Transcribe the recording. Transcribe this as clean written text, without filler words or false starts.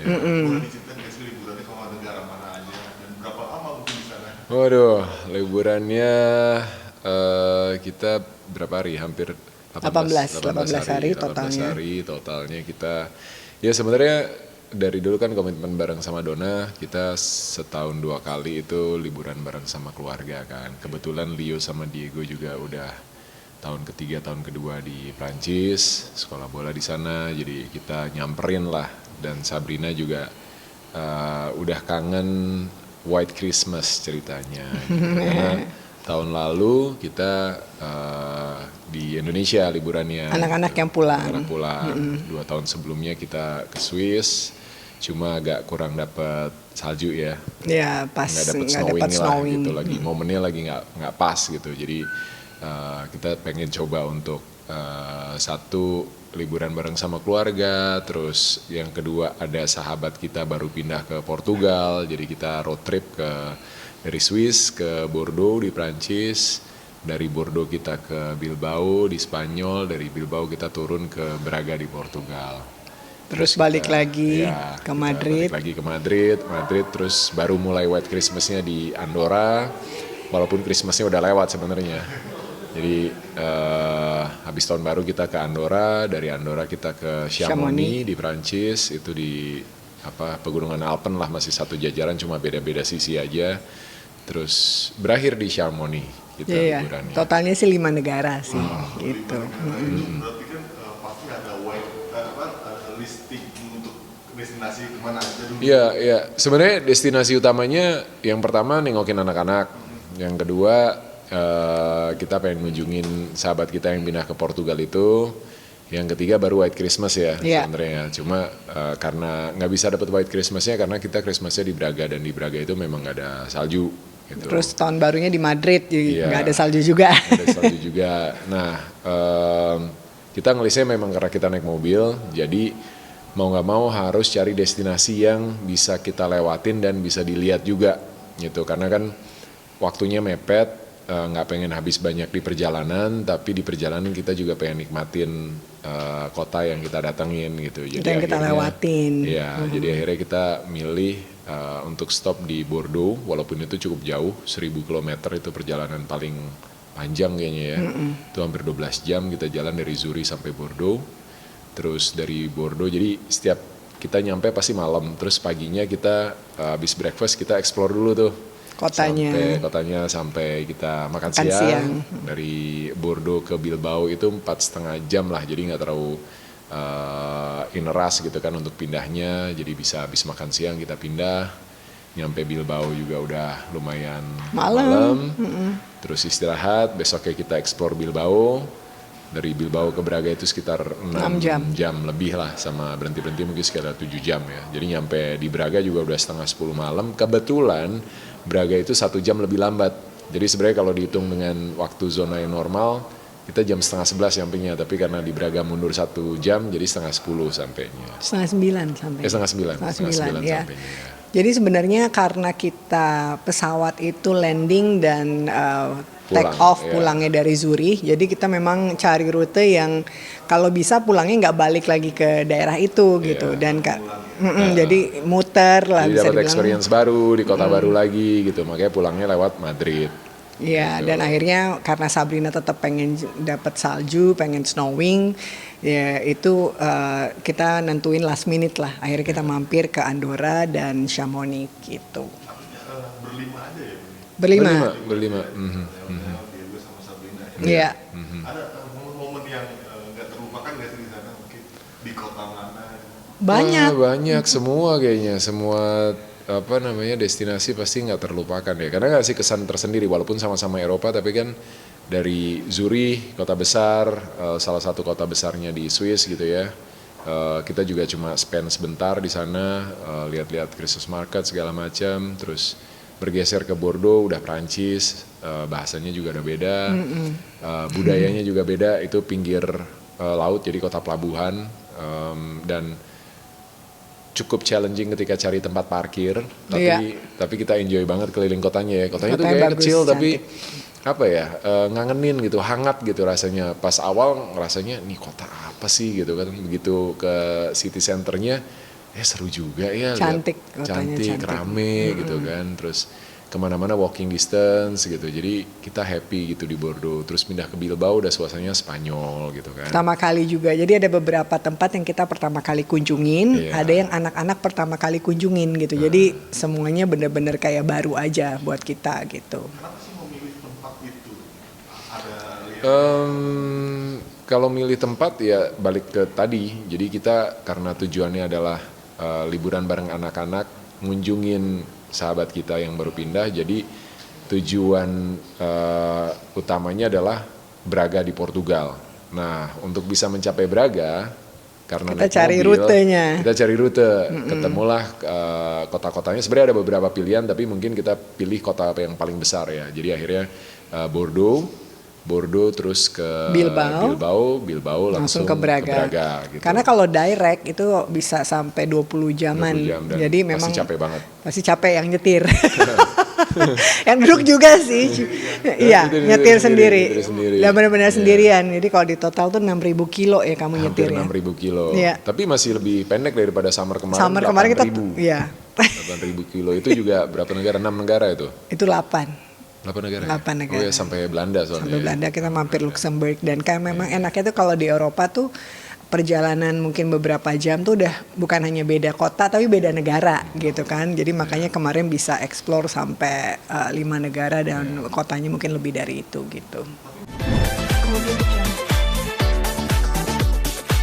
Boleh diceritain nggak sih liburannya sama negara mana aja dan berapa lama mungkin di sana? Waduh, liburannya kita berapa hari? Hampir 18 18 hari. hari 18 totalnya. hari totalnya kita. Ya sebenarnya dari dulu kan komitmen bareng sama Donna, kita setahun 2 kali itu liburan bareng sama keluarga kan. Kebetulan Leo sama Diego juga udah tahun ketiga, tahun kedua di Prancis, sekolah bola di sana, jadi kita nyamperin lah. Dan Sabrina juga udah kangen White Christmas ceritanya. Gitu. Karena tahun lalu kita di Indonesia liburannya. Anak-anak yang pulang. Anak pulang. 2 tahun sebelumnya kita ke Swiss, cuma agak kurang dapat salju ya. Ya pas Nggak dapat nggak snowing dapat lah snowing. gitu, lagi momennya lagi nggak pas gitu. Jadi kita pengen coba untuk satu liburan bareng sama keluarga, terus yang kedua ada sahabat kita baru pindah ke Portugal, jadi kita road trip dari Swiss ke Bordeaux di Prancis, dari Bordeaux kita ke Bilbao di Spanyol, dari Bilbao kita turun ke Braga di Portugal. Terus balik lagi ke kita Madrid. balik lagi ke Madrid, terus baru mulai White Christmasnya di Andorra, walaupun Christmasnya udah lewat sebenarnya. Jadi habis tahun baru kita ke Andorra, dari Andorra kita ke Chamonix di Prancis, itu di pegunungan Alpen lah, masih satu jajaran cuma beda-beda sisi aja. Terus berakhir di Chamonix kita Iya, liburannya. totalnya sih 5 negara sih gitu. Berarti kan pasti ada ada listing untuk destinasi kemana aja dulu. Iya, iya. Sebenarnya destinasi utamanya yang pertama nengokin anak-anak, yang kedua kita pengen ngunjungin sahabat kita yang pindah ke Portugal itu. Yang ketiga baru White Christmas ya sebenarnya. Cuma karena nggak bisa dapat White Christmasnya karena kita Christmasnya di Braga, dan di Braga itu memang nggak ada salju. Gitu. Terus tahun barunya di Madrid, jadi Iya, nggak ada salju juga. Ada salju juga. Nah, kita ngelisnya memang karena kita naik mobil, jadi mau nggak mau harus cari destinasi yang bisa kita lewatin dan bisa dilihat juga gitu. Karena kan waktunya mepet, nggak pengen habis banyak di perjalanan, tapi di perjalanan kita juga pengen nikmatin kota yang kita datengin gitu. Jadi yang kita lewatin. Iya, jadi akhirnya kita milih untuk stop di Bordeaux, walaupun itu cukup jauh, 1000 km itu perjalanan paling panjang kayaknya ya. Itu hampir 12 jam kita jalan dari Zurich sampai Bordeaux. Terus dari Bordeaux, jadi setiap kita nyampe pasti malam, terus paginya kita habis breakfast kita explore dulu tuh kotanya sampai kita makan siang. Dari Bordeaux ke Bilbao itu 4,5 jam lah, jadi nggak terlalu in rush gitu kan untuk pindahnya, jadi bisa habis makan siang kita pindah, nyampe Bilbao juga udah lumayan malam. Terus istirahat, besoknya kita explore Bilbao. Dari Bilbao ke Braga itu sekitar 6 jam lebih lah, sama berhenti-berhenti mungkin sekitar 7 jam ya. Jadi nyampe di Braga juga udah setengah 10 malam. Kebetulan Braga itu 1 jam lebih lambat. Jadi sebenarnya kalau dihitung dengan waktu zona yang normal, kita jam setengah 11 nyampingnya. Tapi karena di Braga mundur 1 jam, jadi setengah 10 sampainya. Setengah 9 sampai. Setengah 9 ya. sampainya ya. Jadi sebenarnya karena kita pesawat itu landing dan take off pulangnya dari Zurich, jadi kita memang cari rute yang kalau bisa pulangnya nggak balik lagi ke daerah itu gitu, dan jadi muter lah, jadi bisa dapat dibilang experience baru di kota baru lagi gitu, makanya pulangnya lewat Madrid. Iya, gitu. Dan akhirnya karena Sabrina tetap pengen dapat salju, pengen snowing, ya itu kita nentuin last minute lah. Akhirnya kita mampir ke Andorra dan Chamonix gitu. Berlima aja ya? Berlima. Diego sama Sabrina. Iya. Ada momen-momen yang nggak terlupakan nggak sih di sana, mungkin di kota mana? Banyak. Semua kayaknya, semua destinasi pasti nggak terlupakan ya, karena nggak sih kesan tersendiri walaupun sama-sama Eropa, tapi kan dari Zurich kota besar, salah satu kota besarnya di Swiss gitu ya, kita juga cuma spend sebentar di sana, lihat-lihat Christmas market segala macam, terus bergeser ke Bordeaux udah Prancis, bahasanya juga udah beda, budayanya juga beda, itu pinggir laut jadi kota pelabuhan, dan cukup challenging ketika cari tempat parkir, tapi kita enjoy banget keliling kotanya ya. Kotanya tuh kayak kecil tapi ngangenin gitu, hangat gitu rasanya. Pas awal rasanya nih kota apa sih gitu kan, begitu ke city centernya seru juga ya, Cantik, lihat, kotanya cantik. rame gitu kan, terus kemana-mana walking distance gitu, jadi kita happy gitu di Bordeaux. Terus pindah ke Bilbao udah suasananya Spanyol gitu kan. Pertama kali juga, jadi ada beberapa tempat yang kita pertama kali kunjungin, Iya. ada yang anak-anak pertama kali kunjungin gitu. Jadi semuanya bener-bener kayak baru aja buat kita gitu. Kenapa sih memilih tempat itu? Ada lihat Kalau milih tempat ya balik ke tadi, jadi kita karena tujuannya adalah liburan bareng anak-anak, ngunjungin sahabat kita yang baru pindah, jadi tujuan utamanya adalah Braga di Portugal. Nah, untuk bisa mencapai Braga, karena Kita naik cari mobil, rutenya. kita cari rute, ketemulah kota-kotanya. Sebenarnya ada beberapa pilihan, tapi mungkin kita pilih kota yang paling besar ya. Jadi akhirnya Bordeaux terus ke Bilbao langsung ke Braga. gitu. Karena kalau direct itu bisa sampai 20 jaman. 20 jam dan Jadi memang pasti capek banget. Pasti capek yang nyetir. Yang duduk juga sih. Iya, nyetir sendiri. Dan benar-benar sendirian. Jadi kalau di total tuh 6.000 kilo ya kamu Hampir nyetir ya. 6.000 kilo. Iya. Tapi masih lebih pendek daripada summer kemarin. Summer kemarin kita 8.000. iya. 8.000 kilo itu juga berapa negara? 6 negara itu? Itu 8. 8 negara. 8 negara. Oh ya, sampai Belanda soalnya. Sampai Belanda kita mampir Luxembourg dan kan memang enaknya tuh kalau di Eropa tuh perjalanan mungkin beberapa jam tuh udah bukan hanya beda kota tapi beda negara gitu kan. Jadi makanya kemarin bisa explore sampai 5 negara dan kotanya mungkin lebih dari itu gitu.